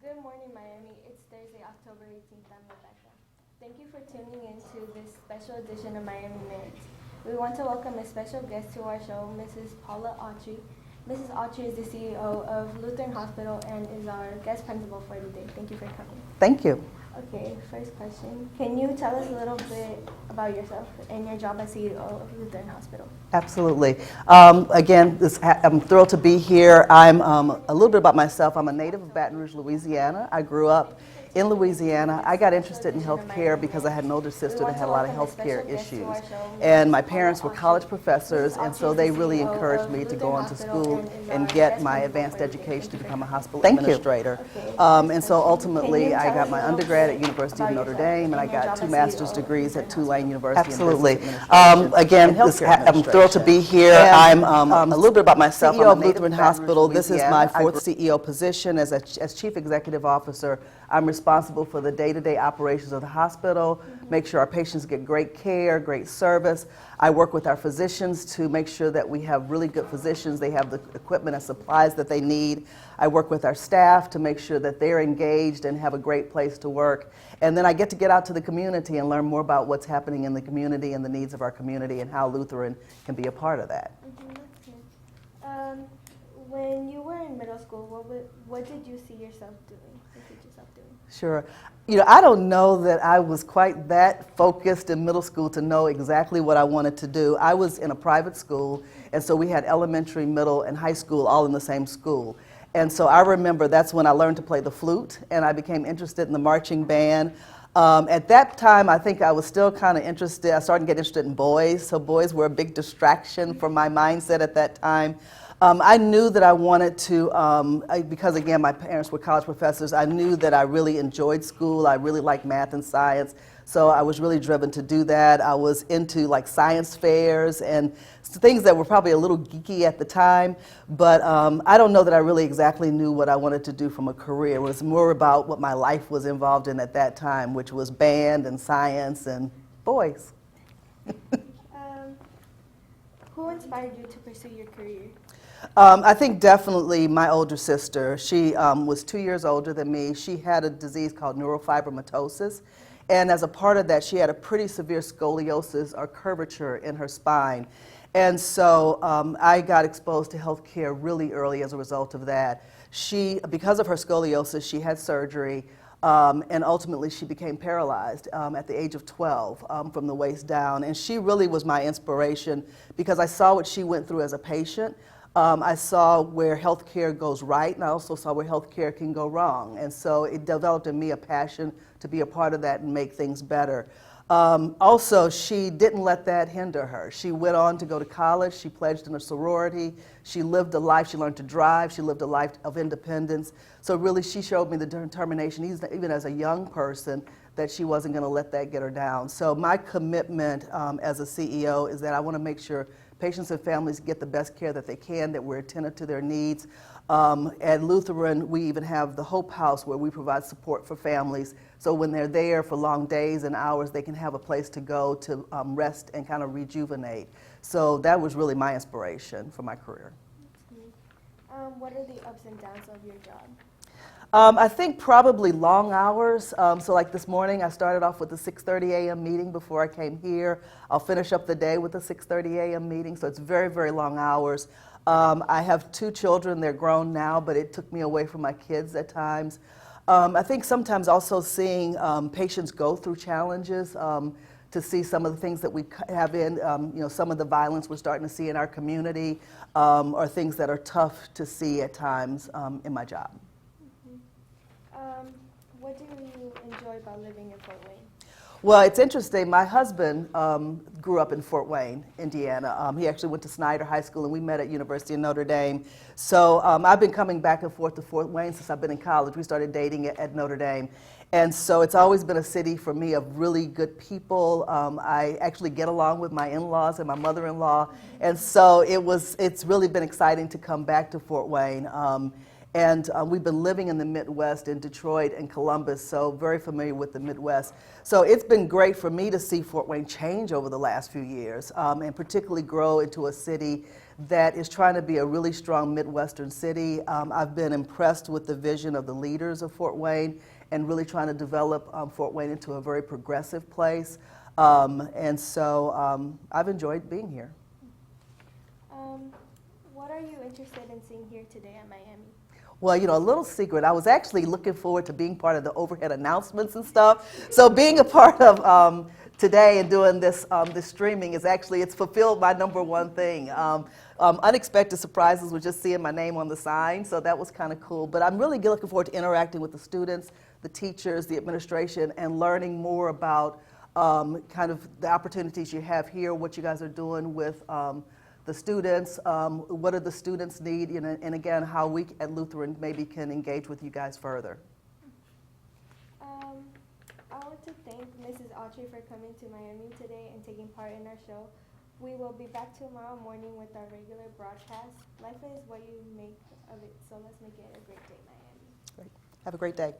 Good morning, Miami. It's Thursday, October 18th. I'm Rebecca. Thank you for tuning in to this special edition of Miami Minutes. We want to welcome a special guest to our show, Mrs. Paula Autry. Mrs. Autry is the CEO of Lutheran Hospital and is our guest principal for the day. Thank you for coming. Thank you. Okay, first question. Can you tell us a little bit about yourself and your job as CEO of Lutheran Hospital? Absolutely. Again, I'm thrilled to be here. I'm a little bit about myself. I'm a native of Baton Rouge, Louisiana. I grew up in Louisiana. I got interested in healthcare because I had an older sister that had a lot of healthcare issues. And my parents were college professors, and so they really encouraged me to go on to school and get my advanced education to become a hospital administrator. And so ultimately, I got my undergrad at University of Notre Dame, and I got 2 master's degrees at Tulane University. Absolutely. Again, I'm thrilled to be here. I'm a little bit about myself. CEO of Lutheran Hospital. This is my 4th CEO position as Chief Executive Officer. I'm responsible for the day-to-day operations of the hospital, make sure our patients get great care, great service. I work with our physicians to make sure that we have really good physicians. They have the equipment and supplies that they need. I work with our staff to make sure that they're engaged and have a great place to work. And then I get to get out to the community and learn more about what's happening in the community and the needs of our community and how Lutheran can be a part of that. That's good. When you were in middle school, what did you see yourself doing? What did yourself doing? Sure. You know, I don't know that I was quite that focused in middle school to know exactly what I wanted to do. I was in a private school, and so we had elementary, middle, and high school all in the same school. And so I remember that's when I learned to play the flute, and I became interested in the marching band. At that time, I think I was still kind of interested. I started to get interested in boys, so boys were a big distraction from my mindset at that time. I knew that I wanted to, because again, my parents were college professors, I knew that I really enjoyed school. I really liked math and science, so I was really driven to do that. I was into like science fairs and things that were probably a little geeky at the time, but I don't know that I really exactly knew what I wanted to do from a career. It was more about what my life was involved in at that time, which was band and science and boys. Who inspired you to pursue your career? I think definitely my older sister. She was 2 years older than me. She had a disease called neurofibromatosis, and as a part of that, she had a pretty severe scoliosis or curvature in her spine. And so I got exposed to healthcare really early as a result of that. Because of her scoliosis, she had surgery, and ultimately she became paralyzed at the age of 12 from the waist down. And she really was my inspiration because I saw what she went through as a patient. I saw where healthcare goes right, and I also saw where healthcare can go wrong. And so it developed in me a passion to be a part of that and make things better. Also, she didn't let that hinder her. She went on to go to college. She pledged in a sorority. She lived a life. She learned to drive. She lived a life of independence. So really, she showed me the determination, even as a young person, that she wasn't going to let that get her down. So my commitment as a CEO is that I want to make sure patients and families get the best care that they can, that we're attentive to their needs. At Lutheran, we even have the Hope House where we provide support for families. So when they're there for long days and hours, they can have a place to go to rest and kind of rejuvenate. So that was really my inspiration for my career. What are the ups and downs of your job? I think probably long hours. So like this morning, I started off with a 6:30 a.m. meeting before I came here. I'll finish up the day with a 6:30 a.m. meeting, so it's very, very long hours. I have 2 children. They're grown now, but it took me away from my kids at times. I think sometimes also seeing patients go through challenges, to see some of the things that we have in, some of the violence we're starting to see in our community, are things that are tough to see at times in my job. What do you enjoy about living in Fort Wayne? Well, it's interesting. My husband grew up in Fort Wayne, Indiana. He actually went to Snyder High School, and we met at University of Notre Dame. So I've been coming back and forth to Fort Wayne since I've been in college. We started dating at Notre Dame. And so it's always been a city for me of really good people. I actually get along with my in-laws and my mother-in-law. And so it's really been exciting to come back to Fort Wayne. And we've been living in the Midwest, in Detroit and Columbus, so very familiar with the Midwest. So it's been great for me to see Fort Wayne change over the last few years, and particularly grow into a city that is trying to be a really strong Midwestern city. I've been impressed with the vision of the leaders of Fort Wayne and really trying to develop Fort Wayne into a very progressive place. And so I've enjoyed being here. What are you interested in seeing here today at Miami? Well, you know, a little secret, I was actually looking forward to being part of the overhead announcements and stuff. So being a part of today and doing this, this streaming is actually, it's fulfilled my number one thing. Unexpected surprises was just seeing my name on the sign, so that was kind of cool. But I'm really looking forward to interacting with the students, the teachers, the administration, and learning more about kind of the opportunities you have here, what you guys are doing with the students, what do the students need, you know, and again, how we at Lutheran maybe can engage with you guys further. I want to thank Mrs. Autry for coming to Miami today and taking part in our show. We will be back tomorrow morning with our regular broadcast. Life is what you make of it, so let's make it a great day, Miami. Great. Have a great day.